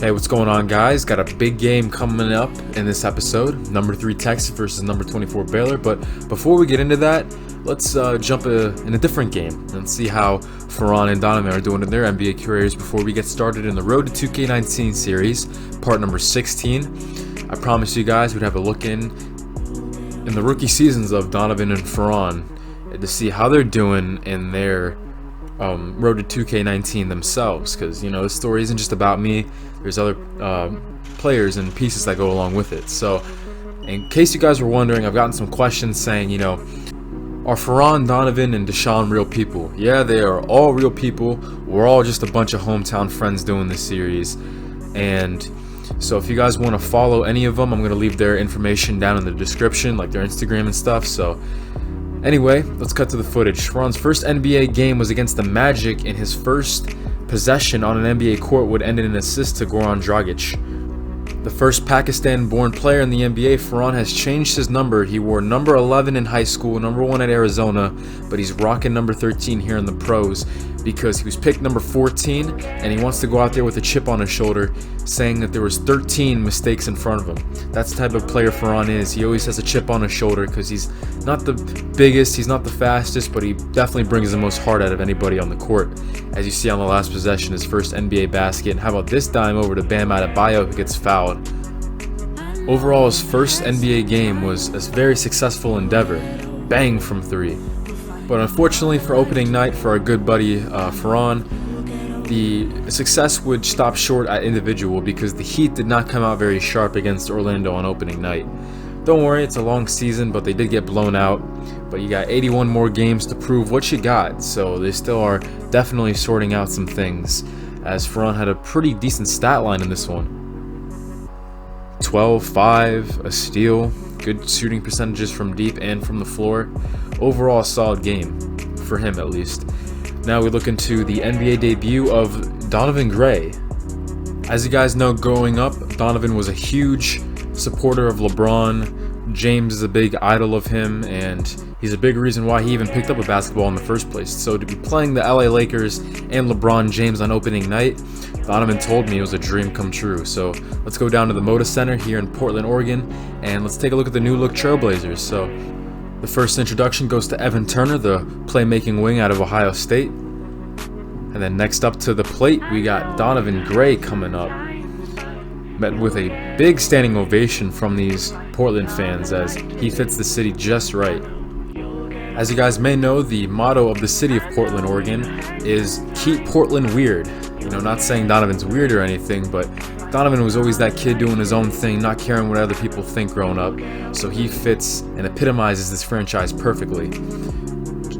Hey, what's going on, guys? Got a big game coming up in this episode. Number 3 Texas versus number 24 Baylor. But before we get into that, let's jump in a different game and see how Faran and Donovan are doing in their NBA careers before we get started in the Road to 2K19 series, part number 16. I promised you guys we'd have a look in the rookie seasons of Donovan and Faran to see how they're doing in their Road to 2K19 themselves, because, you know, this story isn't just about me. There's other players and pieces that go along with it. So, in case you guys were wondering, I've gotten some questions saying, you know, are Faran, Donovan, and DeSean real people? Yeah, they are all real people. We're all just a bunch of hometown friends doing this series. And so if you guys want to follow any of them, I'm going to leave their information down in the description, like their Instagram and stuff. So anyway, let's cut to the footage. Faran's first NBA game was against the Magic, and his first possession on an NBA court would end in an assist to Goran Dragic. The first Pakistan-born player in the NBA, Faran has changed his number. He wore number 11 in high school, number 1 at Arizona, but he's rocking number 13 here in the pros because he was picked number 14, and he wants to go out there with a chip on his shoulder, saying that there was 13 mistakes in front of him. That's the type of player Faran is. He always has a chip on his shoulder because he's not the biggest, he's not the fastest, but he definitely brings the most heart out of anybody on the court. As you see on the last possession, his first NBA basket. And how about this dime over to Bam Adebayo, who gets fouled. Overall, his first NBA game was a very successful endeavor. Bang from 3. But unfortunately for opening night for our good buddy Faran, the success would stop short at individual because the Heat did not come out very sharp against Orlando on opening night. Don't worry, it's a long season, but they did get blown out. But you got 81 more games to prove what you got, so they still are definitely sorting out some things, as Faran had a pretty decent stat line in this one. 12, 5, a steal, good shooting percentages from deep and from the floor. Overall, a solid game, for him at least. Now we look into the NBA debut of Donovan Gray. As you guys know, growing up, Donovan was a huge supporter of LeBron. James is a big idol of him, and he's a big reason why he even picked up a basketball in the first place. So to be playing the LA Lakers and LeBron James on opening night, Donovan told me it was a dream come true. So let's go down to the Moda Center here in Portland, Oregon, and let's take a look at the new look Trailblazers. So the first introduction goes to Evan Turner, the playmaking wing out of Ohio State. And then next up to the plate, we got Donovan Gray coming up. Met with a big standing ovation from these Portland fans as he fits the city just right. As you guys may know, the motto of the city of Portland, Oregon is keep Portland weird. You know, not saying Donovan's weird or anything, but Donovan was always that kid doing his own thing, not caring what other people think growing up. So he fits and epitomizes this franchise perfectly.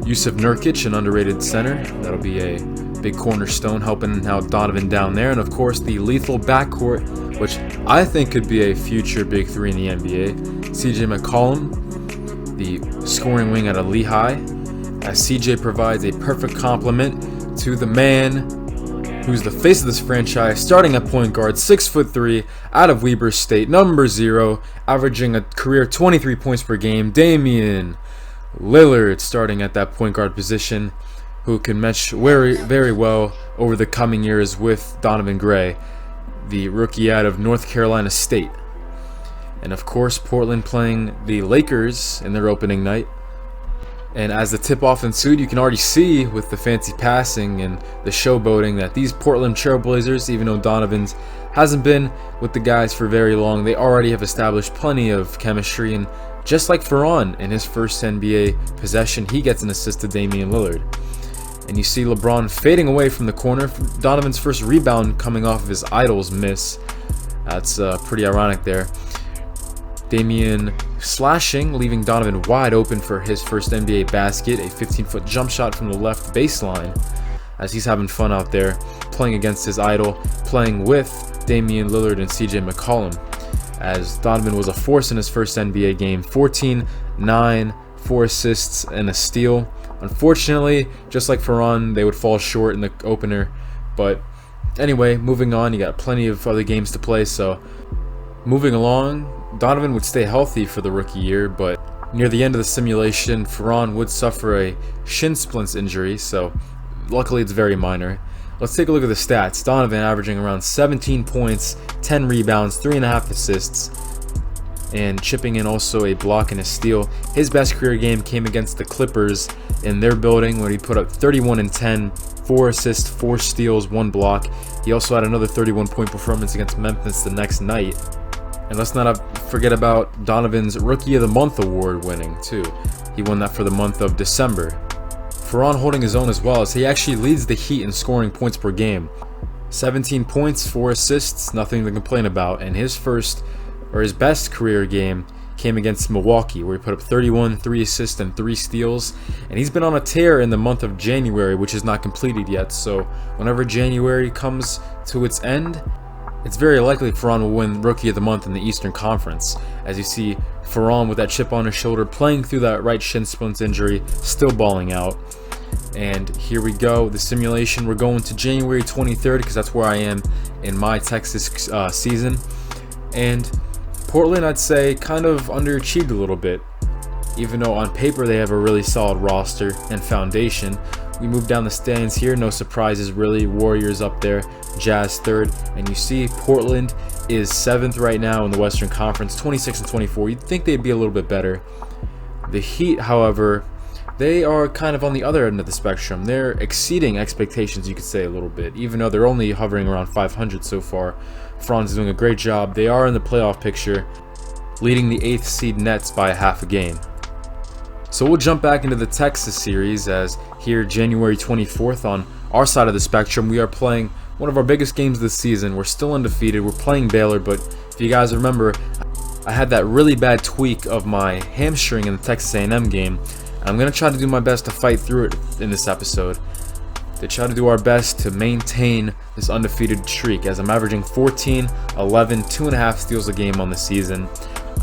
Yusuf Nurkic, an underrated center, that'll be a big cornerstone helping out Donovan down there. And of course, the lethal backcourt, which I think could be a future big 3 in the NBA. CJ McCollum, the scoring wing out of Lehigh, as CJ provides a perfect complement to the man who's the face of this franchise, starting at point guard, 6'3", out of Weber State, number 0, averaging a career 23 points per game, Damian Lillard, starting at that point guard position, who can mesh very, very well over the coming years with Donovan Gray, the rookie out of North Carolina State. And of course, Portland playing the Lakers in their opening night. And as the tip-off ensued, you can already see with the fancy passing and the showboating that these Portland Trailblazers, even though Donovan's hasn't been with the guys for very long, they already have established plenty of chemistry. And just like Faran in his first NBA possession, he gets an assist to Damian Lillard. And you see LeBron fading away from the corner. Donovan's first rebound coming off of his idol's miss. That's pretty ironic there. Damian slashing, leaving Donovan wide open for his first NBA basket. A 15-foot jump shot from the left baseline as he's having fun out there, playing against his idol, playing with Damian Lillard and CJ McCollum. As Donovan was a force in his first NBA game. 14, 9, 4 assists, and a steal. Unfortunately, just like Faran, they would fall short in the opener. But anyway, moving on, you got plenty of other games to play. So moving along, Donovan would stay healthy for the rookie year, but near the end of the simulation, Faran would suffer a shin splints injury, so luckily it's very minor. Let's take a look at the stats. Donovan averaging around 17 points, 10 rebounds, 3.5 assists, and chipping in also a block and a steal. His best career game came against the Clippers in their building, where he put up 31 and 10, 4 assists, 4 steals, 1 block. He also had another 31-point performance against Memphis the next night. And let's not forget about Donovan's Rookie of the Month award winning too. He won that for the month of December. Faran holding his own as well, as he actually leads the Heat in scoring points per game. 17 points, 4 assists, nothing to complain about. And his best career game came against Milwaukee, where he put up 31, 3 assists, and 3 steals. And he's been on a tear in the month of January, which is not completed yet. So whenever January comes to its end, it's very likely Faran will win Rookie of the Month in the Eastern Conference. As you see, Faran with that chip on his shoulder, playing through that right shin splints injury, still balling out. And here we go, the simulation. We're going to January 23rd because that's where I am in my Texas season. And Portland, I'd say, kind of underachieved a little bit. Even though on paper they have a really solid roster and foundation. We move down the stands here, no surprises really. Warriors up there, Jazz third, and you see Portland is 7th right now in the Western Conference, 26 and 24. You'd think they'd be a little bit better. The Heat, however, they are kind of on the other end of the spectrum. They're exceeding expectations, you could say, a little bit, even though they're only hovering around 500 so far. Fran's doing a great job. They are in the playoff picture, leading the 8th seed Nets by a half a game. So we'll jump back into the Texas series, as here January 24th on our side of the spectrum, we are playing one of our biggest games this season. We're still undefeated. We're playing Baylor, but if you guys remember, I had that really bad tweak of my hamstring in the Texas A&M game. I'm going to try to do my best to fight through it in this episode, to try to do our best to maintain this undefeated streak, as I'm averaging 14, 11, 2.5 steals a game on the season.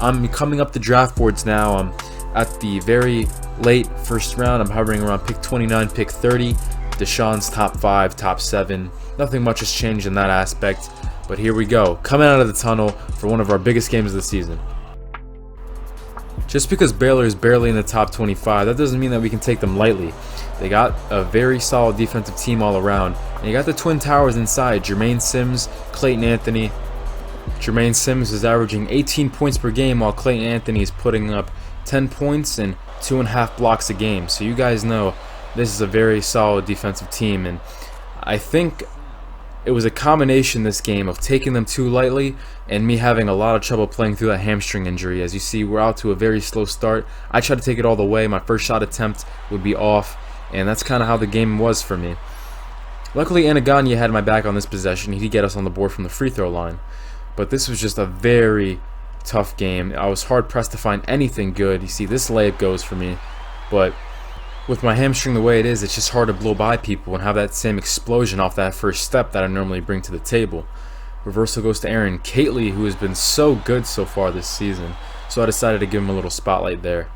I'm coming up the draft boards now. I'm at the very late first round. I'm hovering around pick 29, pick 30. DeSean's top 5, top 7. Nothing much has changed in that aspect. But here we go, coming out of the tunnel for one of our biggest games of the season. Just because Baylor is barely in the top 25, that doesn't mean that we can take them lightly. They got a very solid defensive team all around. And you got the Twin Towers inside, Jermaine Sims, Clayton Anthony. Jermaine Sims is averaging 18 points per game, while Clayton Anthony is putting up 10 points and 2.5 blocks a game. So you guys know this is a very solid defensive team, and I think it was a combination this game of taking them too lightly and me having a lot of trouble playing through that hamstring injury. As you see, we're out to a very slow start. I tried to take it all the way. My first shot attempt would be off, and that's kind of how the game was for me. Luckily, Anaganya had my back on this possession. He did get us on the board from the free throw line, but this was just a very tough game. I was hard pressed to find anything good. You see, this layup goes for me, but with my hamstring the way it is, it's just hard to blow by people and have that same explosion off that first step that I normally bring to the table. Reversal goes to Aaron Catley, who has been so good so far this season, so I decided to give him a little spotlight there.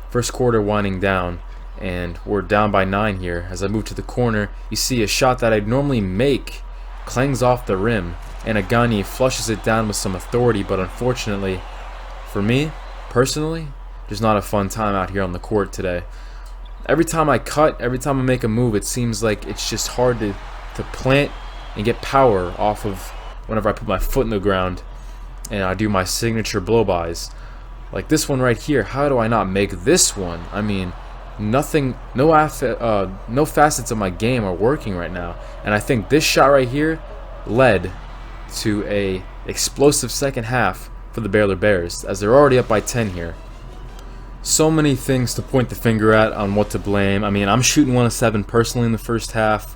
First quarter winding down, and we're down by 9 here. As I move to the corner, you see a shot that I'd normally make clangs off the rim, and Agani flushes it down with some authority, but unfortunately, for me, personally, just not a fun time out here on the court today. Every time I cut, every time I make a move, it seems like it's just hard to plant and get power off of whenever I put my foot in the ground and I do my signature blow-bys. Like this one right here, how do I not make this one? I mean, nothing, no facets of my game are working right now. And I think this shot right here led to a explosive second half for the Baylor Bears, as they're already up by 10 here. So many things to point the finger at on what to blame. I mean, I'm shooting 1 of 7 personally in the first half.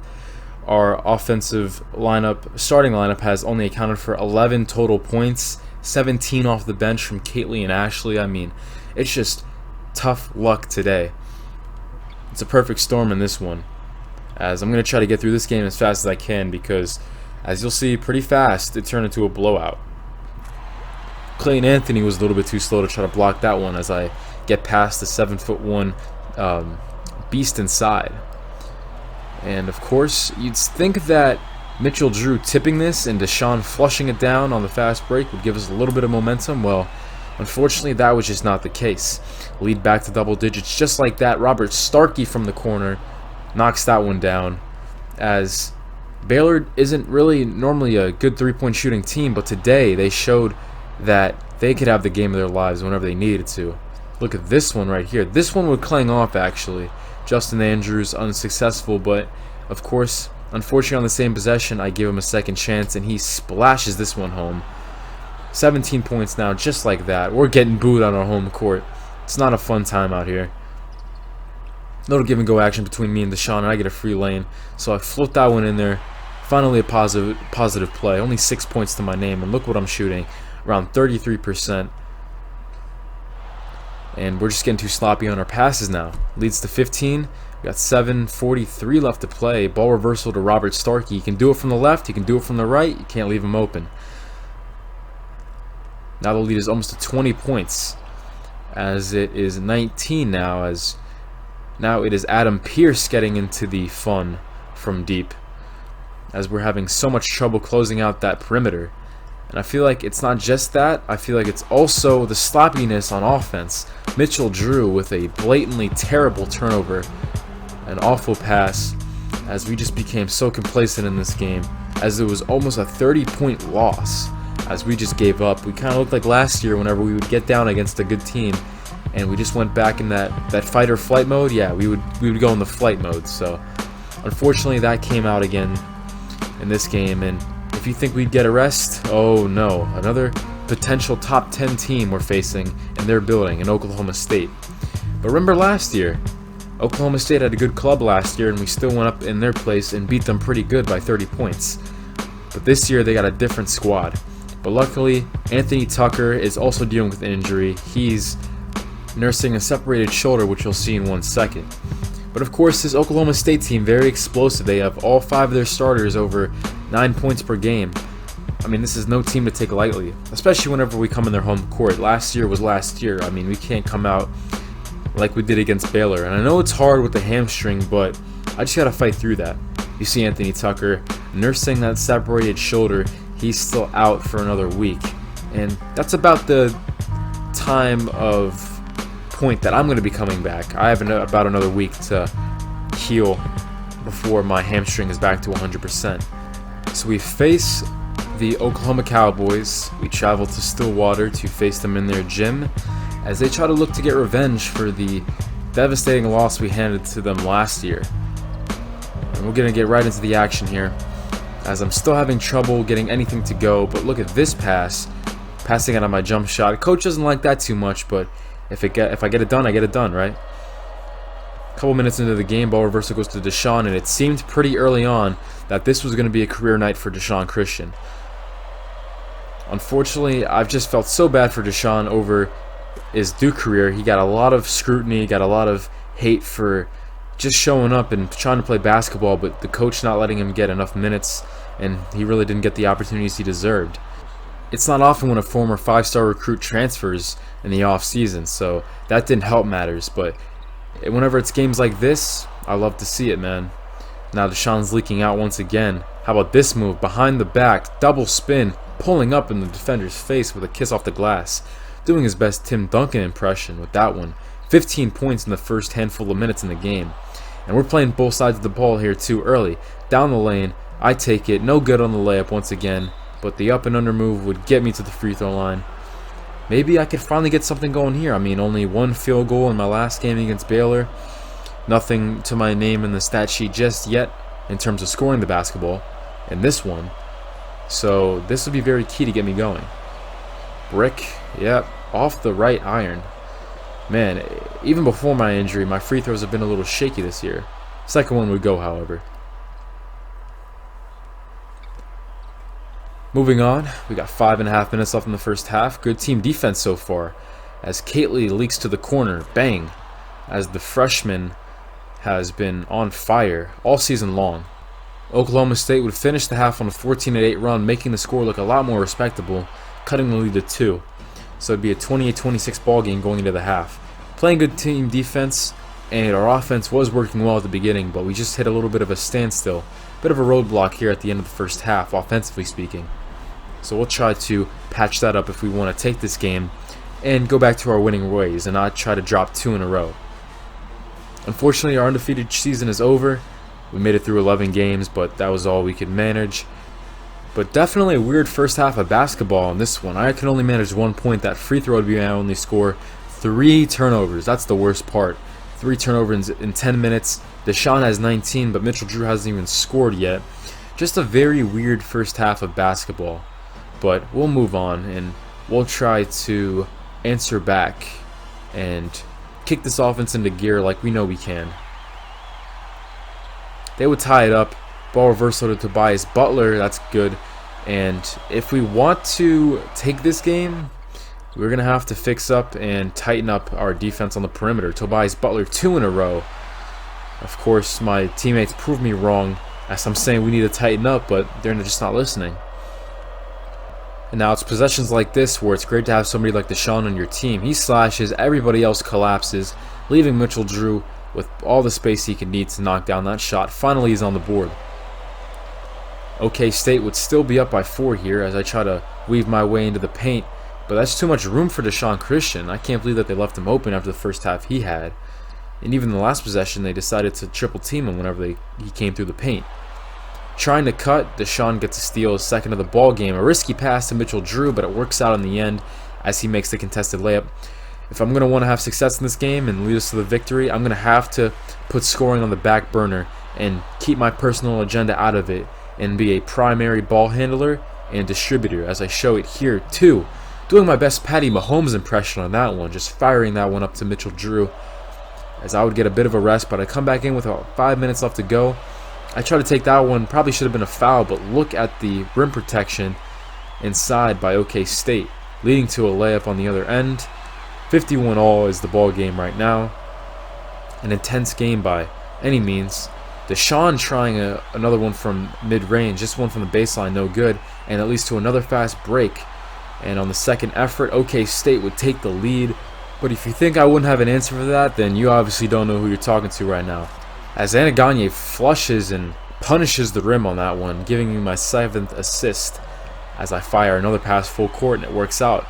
Our offensive lineup, starting lineup, has only accounted for 11 total points, 17 off the bench from Caitley and Ashley. I mean, it's just tough luck today. It's a perfect storm in this one, as I'm going to try to get through this game as fast as I can, because as you'll see, pretty fast it turned into a blowout. Clayton Anthony was a little bit too slow to try to block that one as I get past the 7'1" beast inside. And of course, you'd think that Mitchell Drew tipping this and DeSean flushing it down on the fast break would give us a little bit of momentum. Well, unfortunately, that was just not the case. Lead back to double digits just like that. Robert Starkey from the corner knocks that one down. as Baylor isn't really normally a good three-point shooting team, but today they showed that they could have the game of their lives whenever they needed to. Look at this one right here. This one would clang off, actually. Justin Andrews unsuccessful, but of course, unfortunately on the same possession, I give him a second chance, and he splashes this one home. 17 points now, just like that. We're getting booed on our home court. It's not a fun time out here. Little give and go action between me and DeSean, and I get a free lane. So I float that one in there. Finally a positive play. Only 6 points to my name, and look what I'm shooting. Around 33%. And we're just getting too sloppy on our passes now. Leads to 15. We got 7:43 left to play. Ball reversal to Robert Starkey. He can do it from the left. He can do it from the right. You can't leave him open. Now the lead is almost to 20 points. As it is 19 now. As now it is Adam Pierce getting into the fun from deep. As we're having so much trouble closing out that perimeter. And I feel like it's not just that. I feel like it's also the sloppiness on offense. Mitchell Drew with a blatantly terrible turnover. An awful pass. As we just became so complacent in this game. As it was almost a 30-point loss. As we just gave up. We kind of looked like last year whenever we would get down against a good team. And we just went back in that fight or flight mode. Yeah, we would go in the flight mode. So unfortunately that came out again in this game. And if you think we'd get a rest, oh no. Another potential top 10 team we're facing in their building in Oklahoma State. But remember last year, Oklahoma State had a good club last year, and we still went up in their place and beat them pretty good by 30 points. But this year they got a different squad. But luckily, Anthony Tucker is also dealing with an injury. He's nursing a separated shoulder, which you'll see in 1 second. But of course, this Oklahoma State team, very explosive. They have all 5 of their starters over 9 points per game. I mean, this is no team to take lightly, especially whenever we come in their home court. Last year was last year. I mean, we can't come out like we did against Baylor. And I know it's hard with the hamstring, but I just got to fight through that. You see Anthony Tucker nursing that separated shoulder. He's still out for another week. And that's about the time of point that I'm going to be coming back. I have about another week to heal before my hamstring is back to 100%. So we face the Oklahoma Cowboys. We travel to Stillwater to face them in their gym as they try to look to get revenge for the devastating loss we handed to them last year. And we're going to get right into the action here as I'm still having trouble getting anything to go. But look at this pass, passing out of my jump shot. Coach doesn't like that too much, but if I get it done, I get it done, right? A couple minutes into the game, ball reversal goes to DeSean, and it seemed pretty early on that this was going to be a career night for DeSean Christian. Unfortunately, I've just felt so bad for DeSean over his Duke career. He got a lot of scrutiny, got a lot of hate for just showing up and trying to play basketball, but the coach not letting him get enough minutes, and he really didn't get the opportunities he deserved. It's not often when a former 5-star recruit transfers in the off-season, so that didn't help matters. But whenever it's games like this, I love to see it, man. Now DeSean's leaking out once again. How about this move? Behind the back, double spin, pulling up in the defender's face with a kiss off the glass. Doing his best Tim Duncan impression with that one. 15 points in the first handful of minutes in the game. And we're playing both sides of the ball here too early. Down the lane, I take it. No good on the layup once again. But the up and under move would get me to the free throw line. Maybe I could finally get something going here. I mean, only 1 field goal in my last game against Baylor. Nothing to my name in the stat sheet just yet in terms of scoring the basketball in this one. So this would be very key to get me going. Brick, yep, off the right iron. Man, even before my injury, my free throws have been a little shaky this year. Second one would go, however. Moving on, we got 5.5 minutes left in the first half. Good team defense so far. As Kately leaks to the corner, bang. As the freshman has been on fire all season long. Oklahoma State would finish the half on a 14-8 run, making the score look a lot more respectable, cutting the lead to 2. So it'd be a 28-26 ball game going into the half. Playing good team defense, and our offense was working well at the beginning, but we just hit a little bit of a standstill. Bit of a roadblock here at the end of the first half, offensively speaking. So we'll try to patch that up if we want to take this game and go back to our winning ways and not try to drop 2 in a row. Unfortunately, our undefeated season is over, We made it through 11 games, but that was all we could manage. But definitely a weird first half of basketball in this one. I could only manage 1 point. That free throw would be my only score. 3 turnovers. That's the worst part. 3 turnovers in 10 minutes. DeSean has 19, but Mitchell Drew hasn't even scored yet. Just a very weird first half of basketball. But we'll move on, and we'll try to answer back and kick this offense into gear like we know we can. They would tie it up. Ball reversal to Tobias Butler. That's good. And if we want to take this game, we're going to have to fix up and tighten up our defense on the perimeter. Tobias Butler 2 in a row. Of course, my teammates proved me wrong as I'm saying we need to tighten up, but they're just not listening. And now it's possessions like this where it's great to have somebody like DeSean on your team. He slashes, everybody else collapses, leaving Mitchell Drew with all the space he can need to knock down that shot. Finally, he's on the board. OK State would still be up by 4 here as I try to weave my way into the paint, but that's too much room for DeSean Christian. I can't believe that they left him open after the first half he had. And even in the last possession, they decided to triple team him whenever he came through the paint. Trying to cut, DeSean gets a steal, his second of the ball game. A risky pass to Mitchell Drew, but it works out in the end as he makes the contested layup. If I'm going to want to have success in this game and lead us to the victory, I'm going to have to put scoring on the back burner and keep my personal agenda out of it and be a primary ball handler and distributor, as I show it here too. Doing my best Patty Mahomes impression on that one, just firing that one up to Mitchell Drew as I would get a bit of a rest, but I come back in with about 5 minutes left to go. I try to take that one, probably should have been a foul, but look at the rim protection inside by OK State, leading to a layup on the other end. 51-all is the ball game right now. An intense game by any means. DeSean trying another one from mid-range, just one from the baseline, no good, and that leads to another fast break. And on the second effort, OK State would take the lead. But if you think I wouldn't have an answer for that, then you obviously don't know who you're talking to right now. As Anaganye flushes and punishes the rim on that one, giving me my 7th assist as I fire another pass full court, and it works out.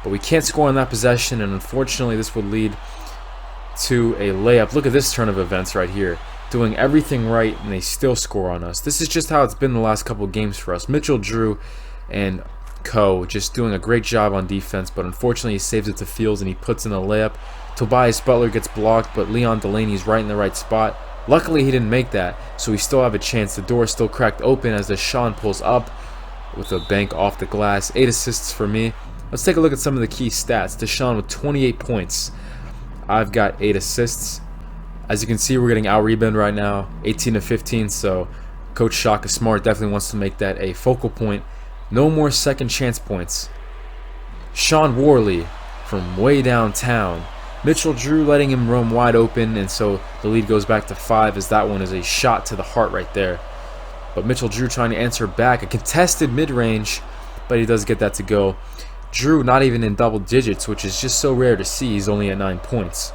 But we can't score on that possession, and unfortunately this would lead to a layup. Look at this turn of events right here. Doing everything right, and they still score on us. This is just how it's been the last couple of games for us. Mitchell Drew and co just doing a great job on defense, but unfortunately he saves it to Fields and he puts in a layup. Tobias Butler gets blocked, but Leon Delaney's right in the right spot. Luckily he didn't make that, so we still have a chance. The door is still cracked open as DeSean pulls up with a bank off the glass. 8 assists for me. Let's take a look at some of the key stats. DeSean with 28 points. I've got 8 assists. As you can see, we're getting out-rebound right now, 18 to 15, so Coach Shaka Smart definitely wants to make that a focal point. No more second chance points. Sean Worley from way downtown. Mitchell Drew letting him roam wide open, and so the lead goes back to 5 as that one is a shot to the heart right there. But Mitchell Drew trying to answer back. A contested mid-range, but he does get that to go. Drew not even in double digits, which is just so rare to see. He's only at 9 points.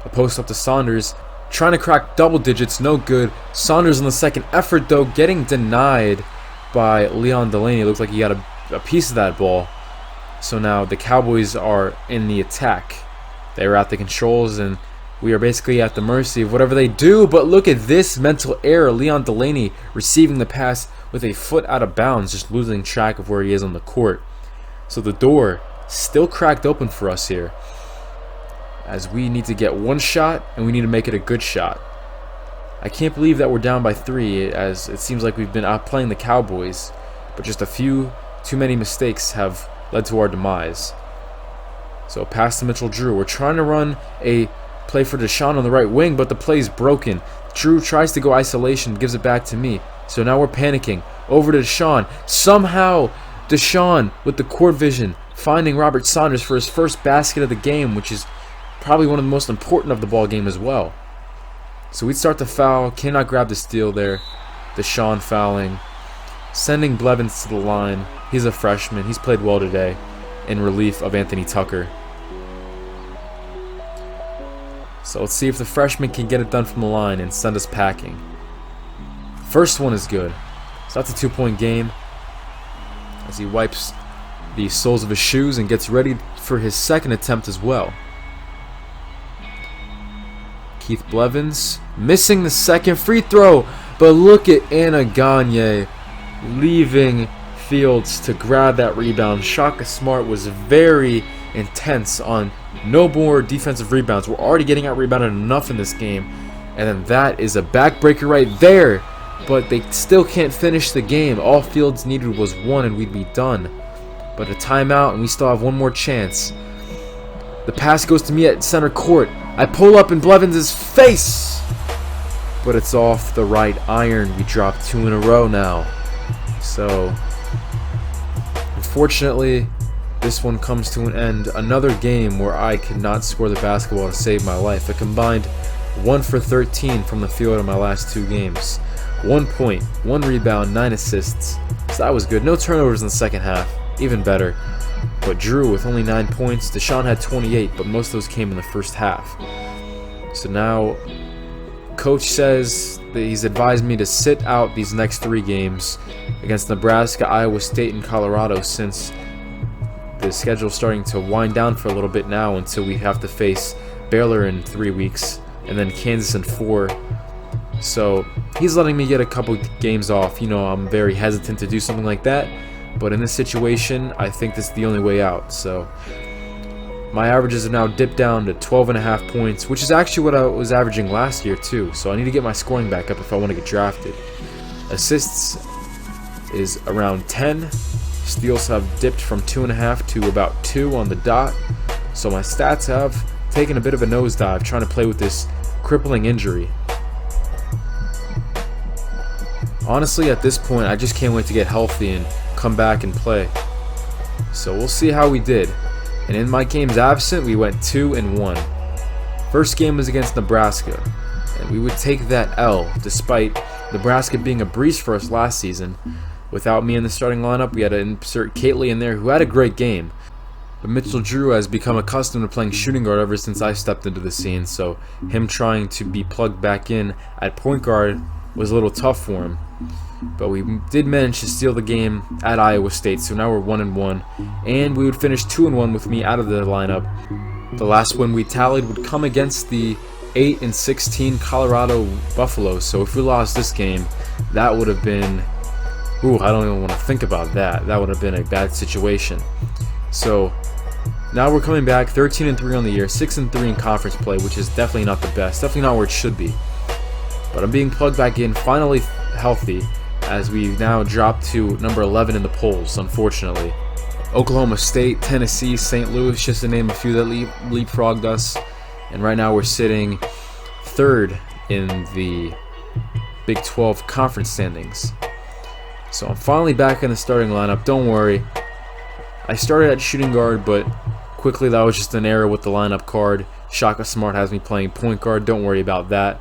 A post up to Saunders, trying to crack double digits, no good. Saunders on the second effort though, getting denied by Leon Delaney. Looks like he got a piece of that ball. So now the Cowboys are in the attack. They're at the controls and we are basically at the mercy of whatever they do. But look at this mental error. Leon Delaney receiving the pass with a foot out of bounds, just losing track of where he is on the court. So the door still cracked open for us here, as we need to get one shot and we need to make it a good shot. I can't believe that we're down by 3, as it seems like we've been outplaying the Cowboys, but just a few too many mistakes have led to our demise. So pass to Mitchell Drew. We're trying to run a play for DeSean on the right wing, but the play's broken. Drew tries to go isolation, gives it back to me. So now we're panicking. Over to DeSean. Somehow DeSean with the court vision finding Robert Saunders for his first basket of the game, which is probably one of the most important of the ball game as well. So we'd start to foul. Cannot grab the steal there. DeSean fouling. Sending Blevins to the line. He's a freshman. He's played well today in relief of Anthony Tucker. So let's see if the freshman can get it done from the line and send us packing. First one is good. So that's a 2-point game. As he wipes the soles of his shoes and gets ready for his second attempt as well. Keith Blevins missing the second free throw, but look at Anna Gagne leaving Fields to grab that rebound. Shaka Smart was very intense on no more defensive rebounds. We're already getting out rebounded enough in this game, and then that is a backbreaker right there, but they still can't finish the game. All Fields needed was one and we'd be done, but a timeout and we still have one more chance. The pass goes to me at center court. I pull up in Blevins' face, but it's off the right iron. We dropped 2 in a row now. So, unfortunately, this one comes to an end. Another game where I could not score the basketball to save my life. I combined 1 for 13 from the field in my last 2 games. 1 point, 1 rebound, 9 assists. So that was good. No turnovers in the second half. Even better. But Drew with only 9 points. DeSean had 28, but most of those came in the first half. So now, Coach says that he's advised me to sit out these next 3 games against Nebraska, Iowa State, and Colorado, since the schedule's starting to wind down for a little bit now until we have to face Baylor in 3 weeks and then Kansas in 4. So he's letting me get a couple games off. You know, I'm very hesitant to do something like that, but in this situation, I think this is the only way out. So my averages have now dipped down to 12.5 points, which is actually what I was averaging last year too. So I need to get my scoring back up if I want to get drafted. Assists is around 10. Steals have dipped from 2.5 to about 2 on the dot. So my stats have taken a bit of a nosedive trying to play with this crippling injury. Honestly, at this point, I just can't wait to get healthy and come back and play. So we'll see how we did. And in my games absent, we went 2-1. First game was against Nebraska, and we would take that L despite Nebraska being a breeze for us last season. Without me in the starting lineup, we had to insert Kately in there, who had a great game. But Mitchell Drew has become accustomed to playing shooting guard ever since I stepped into the scene, so him trying to be plugged back in at point guard was a little tough for him. But we did manage to steal the game at Iowa State, so now we're 1-1, and we would finish 2-1 with me out of the lineup. The last win we tallied would come against the 8-16 Colorado Buffaloes, so if we lost this game, that would have been, I don't even want to think about that. That would have been a bad situation. So now we're coming back 13-3 on the year, 6-3 in conference play, which is definitely not the best, definitely not where it should be. But I'm being plugged back in, finally healthy, as we now drop to number 11 in the polls, unfortunately. Oklahoma State, Tennessee, St. Louis, just to name a few that leapfrogged us. And right now we're sitting 3rd in the Big 12 conference standings. So I'm finally back in the starting lineup. Don't worry. I started at shooting guard, but quickly that was just an error with the lineup card. Shaka Smart has me playing point guard. Don't worry about that.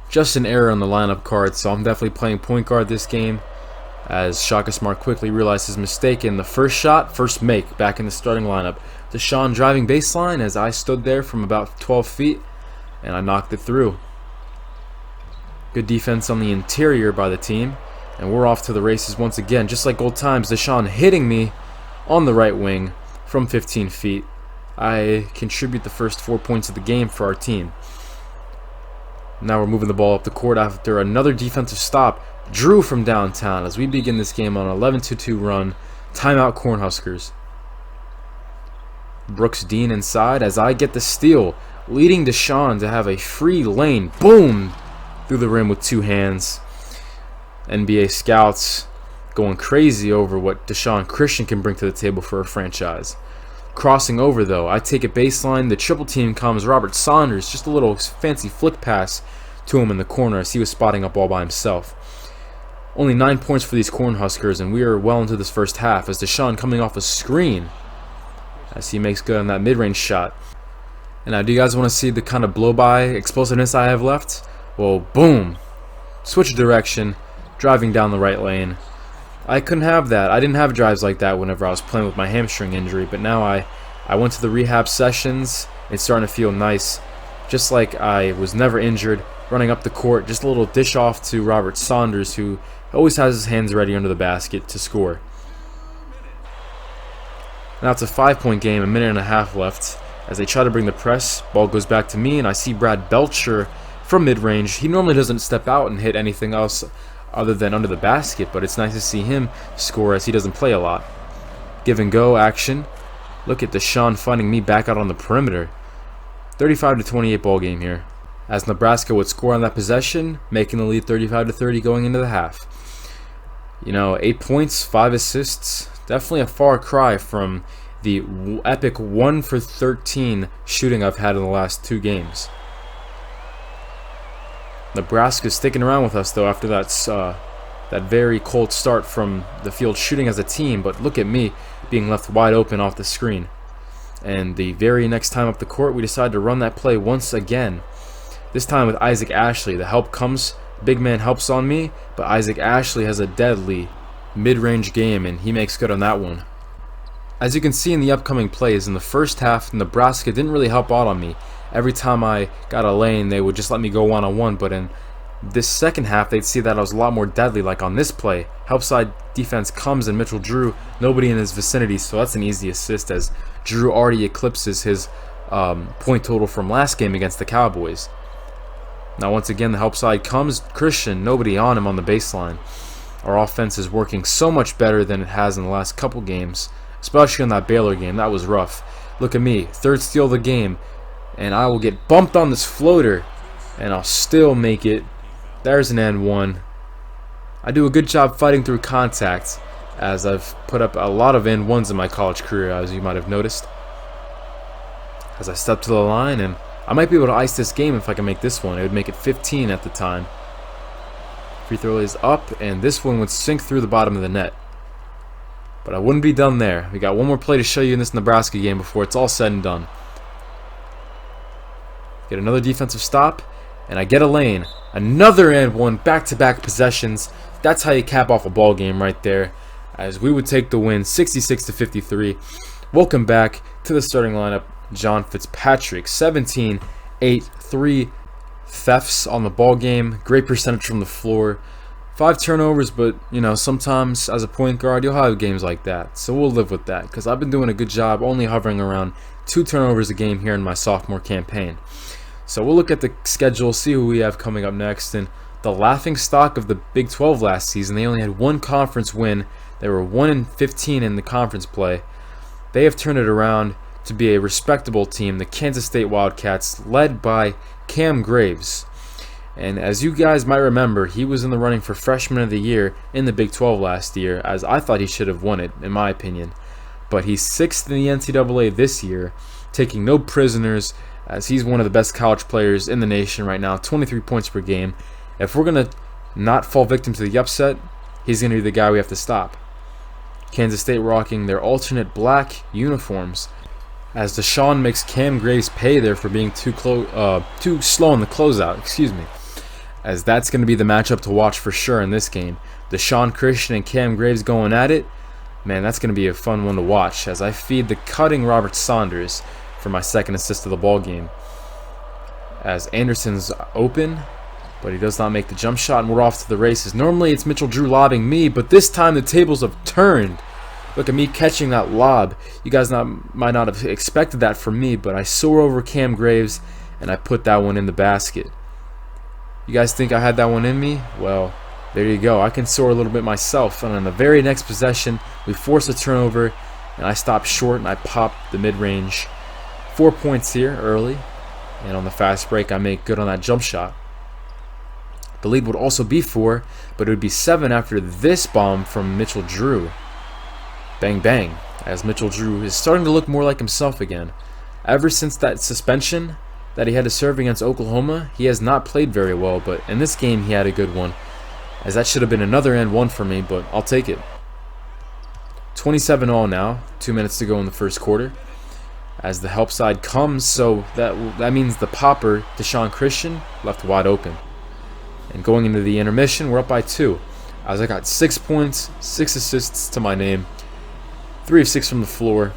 Just an error on the lineup card, so I'm definitely playing point guard this game, as Shaka Smart quickly realized his mistake in the first shot, first make, back in the starting lineup. DeSean driving baseline as I stood there from about 12 feet, and I knocked it through. Good defense on the interior by the team, and we're off to the races once again, just like old times. DeSean hitting me on the right wing from 15 feet. I contribute the first 4 points of the game for our team. Now we're moving the ball up the court after another defensive stop. Drew from downtown as we begin this game on an 11-2 run. Timeout Cornhuskers. Brooks Dean inside as I get the steal, leading DeSean to have a free lane. Boom! Through the rim with 2 hands. NBA scouts going crazy over what DeSean Christian can bring to the table for a franchise. Crossing over though, I take a baseline, the triple team comes, Robert Saunders, just a little fancy flick pass to him in the corner as he was spotting up all by himself. Only 9 points for these Cornhuskers, and we are well into this first half as DeSean coming off a screen as he makes good on that mid-range shot. And now, do you guys want to see the kind of blow-by explosiveness I have left? Well, boom! Switch direction, driving down the right lane. I couldn't have that. I didn't have drives like that whenever I was playing with my hamstring injury, but now I went to the rehab sessions. It's starting to feel nice. Just like I was never injured, running up the court, just a little dish off to Robert Saunders, who always has his hands ready under the basket to score. Now it's a 5-point game, a minute and a half left. As they try to bring the press, ball goes back to me, and I see Brad Belcher from mid-range. He normally doesn't step out and hit anything else other than under the basket, but it's nice to see him score as he doesn't play a lot. Give and go action. Look at DeSean finding me back out on the perimeter. 35-28 ball game here, as Nebraska would score on that possession, making the lead 35-30 going into the half. 8 points, 5 assists, definitely a far cry from the epic 1 for 13 shooting I've had in the last 2 games. Nebraska's sticking around with us though after that very cold start from the field shooting as a team, but look at me being left wide open off the screen. And the very next time up the court, we decide to run that play once again. This time with Isaac Ashley. The help comes, big man helps on me, but Isaac Ashley has a deadly mid-range game, and he makes good on that one. As you can see in the upcoming plays, in the first half, Nebraska didn't really help out on me. Every time I got a lane, they would just let me go one-on-one, but in this second half, they'd see that I was a lot more deadly, like on this play. Help side defense comes, and Mitchell Drew, nobody in his vicinity, so that's an easy assist, as Drew already eclipses his point total from last game against the Cowboys. Now once again, the help side comes, Christian, nobody on him on the baseline. Our offense is working so much better than it has in the last couple games, especially in that Baylor game. That was rough. Look at me, third steal of the game, and I will get bumped on this floater, and I'll still make it. There's an and one. I do a good job fighting through contact, as I've put up a lot of and ones in my college career, as you might have noticed. As I step to the line, and I might be able to ice this game if I can make this one. It would make it 15 at the time. Free throw is up, and this one would sink through the bottom of the net. But I wouldn't be done there. We got one more play to show you in this Nebraska game before it's all said and done. Get another defensive stop, and I get a lane. Another and one, back-to-back possessions. That's how you cap off a ball game right there, as we would take the win 66-53. Welcome back to the starting lineup. John Fitzpatrick, 17, 8, 3 thefts on the ball game. Great percentage from the floor. 5 turnovers, but sometimes as a point guard you'll have games like that, so we'll live with that, because I've been doing a good job only hovering around 2 turnovers a game here in my sophomore campaign. So we'll look at the schedule, see who we have coming up next. And the laughingstock of the Big 12 last season, they only had 1 conference win. They were 1-15 in the conference play. They have turned it around to be a respectable team, the Kansas State Wildcats, led by Cam Graves. And as you guys might remember, he was in the running for Freshman of the Year in the Big 12 last year, as I thought he should have won it, in my opinion. But he's 6th in the NCAA this year, taking no prisoners, as he's one of the best college players in the nation right now, 23 points per game. If we're going to not fall victim to the upset, he's going to be the guy we have to stop. Kansas State rocking their alternate black uniforms, as DeSean makes Cam Graves pay there for being too slow in the closeout, as that's going to be the matchup to watch for sure in this game. DeSean Christian and Cam Graves going at it. Man, that's going to be a fun one to watch, as I feed the cutting Robert Saunders for my second assist of the ball game. As Anderson's open, but he does not make the jump shot, and we're off to the races. Normally it's Mitchell Drew lobbing me, but this time the tables have turned. Look at me catching that lob. You guys might not have expected that from me, but I soar over Cam Graves, and I put that one in the basket. You guys think I had that one in me? Well, there you go. I can soar a little bit myself. And on the very next possession, we force a turnover, and I stop short, and I pop the mid-range. 4 points here early, and on the fast break, I make good on that jump shot. The lead would also be 4, but it would be 7 after this bomb from Mitchell Drew. Bang, bang, as Mitchell Drew is starting to look more like himself again. Ever since that suspension that he had to serve against Oklahoma, he has not played very well, but in this game he had a good one, as that should have been another and one for me, but I'll take it. 27-all now, 2 minutes to go in the first quarter, as the help side comes, so that means the popper, DeSean Christian, left wide open. And going into the intermission, we're up by 2, as I got 6 points, 6 assists to my name, 3 of 6 from the floor.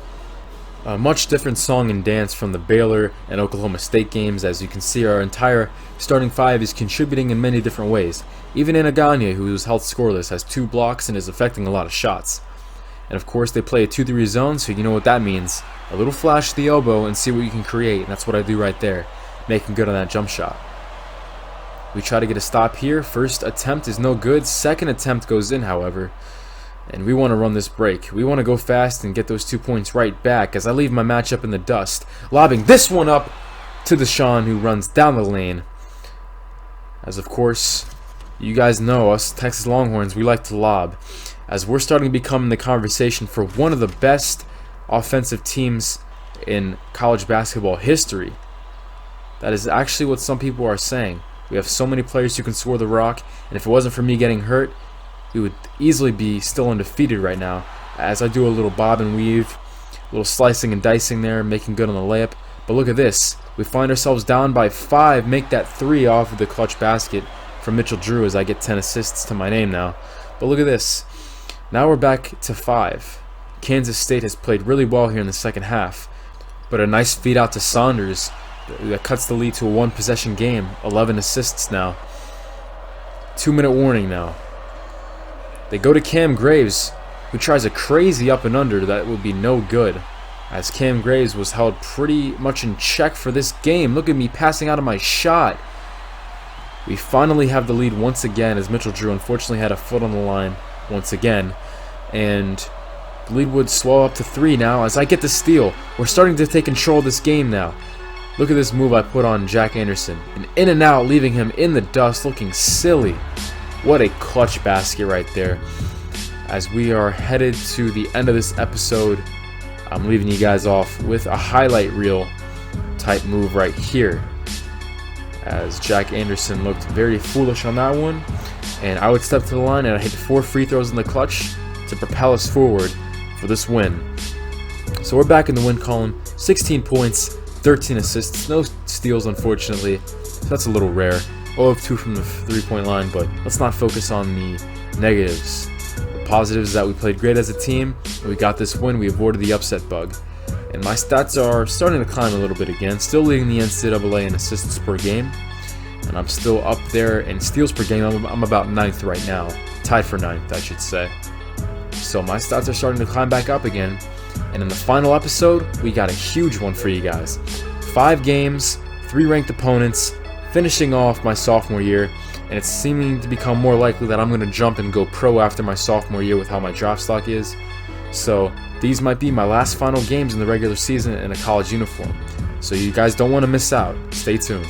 A much different song and dance from the Baylor and Oklahoma State games. As you can see, our entire starting 5 is contributing in many different ways. Even Anaganye, who was held scoreless, has 2 blocks and is affecting a lot of shots. And of course they play a 2-3 zone, so you know what that means. A little flash to the elbow and see what you can create, and that's what I do right there, making good on that jump shot. We try to get a stop here. First attempt is no good. Second attempt goes in, however. And we want to run this break. We want to go fast and get those 2 points right back as I leave my matchup in the dust. Lobbing this one up to DeSean, who runs down the lane. As of course, you guys know us, Texas Longhorns, we like to lob. As we're starting to become in the conversation for one of the best offensive teams in college basketball history. That is actually what some people are saying. We have so many players who can score the rock, and if it wasn't for me getting hurt, we would easily be still undefeated right now. As I do a little bob and weave, a little slicing and dicing there, making good on the layup. But look at this. We find ourselves down by 5, make that 3 off of the clutch basket from Mitchell Drew as I get 10 assists to my name now. But look at this. Now we're back to 5. Kansas State has played really well here in the second half. But a nice feed out to Saunders that cuts the lead to a 1-possession game. 11 assists now. 2-minute warning now. They go to Cam Graves, who tries a crazy up and under that would be no good, as Cam Graves was held pretty much in check for this game. Look at me passing out of my shot. We finally have the lead once again, as Mitchell Drew unfortunately had a foot on the line once again. And the lead would swell up to 3 now as I get the steal. We're starting to take control of this game now. Look at this move I put on Jack Anderson. And in and out, leaving him in the dust, looking silly. What a clutch basket right there. As we are headed to the end of this episode, I'm leaving you guys off with a highlight reel type move right here. As Jack Anderson looked very foolish on that one. And I would step to the line and I hit 4 free throws in the clutch to propel us forward for this win. So we're back in the win column. 16 points, 13 assists, no steals unfortunately. So that's a little rare. 0 of 2 from the 3-point line, but let's not focus on the negatives. The positives is that we played great as a team. We got this win. We avoided the upset bug. And my stats are starting to climb a little bit again. Still leading the NCAA in assists per game. And I'm still up there in steals per game. I'm about 9th right now. Tied for 9th, I should say. So my stats are starting to climb back up again. And in the final episode, we got a huge one for you guys. 5 games, 3 ranked opponents, finishing off my sophomore year. And it's seeming to become more likely that I'm going to jump and go pro after my sophomore year with how my draft stock is. So these might be my last final games in the regular season in a college uniform. So you guys don't want to miss out. Stay tuned.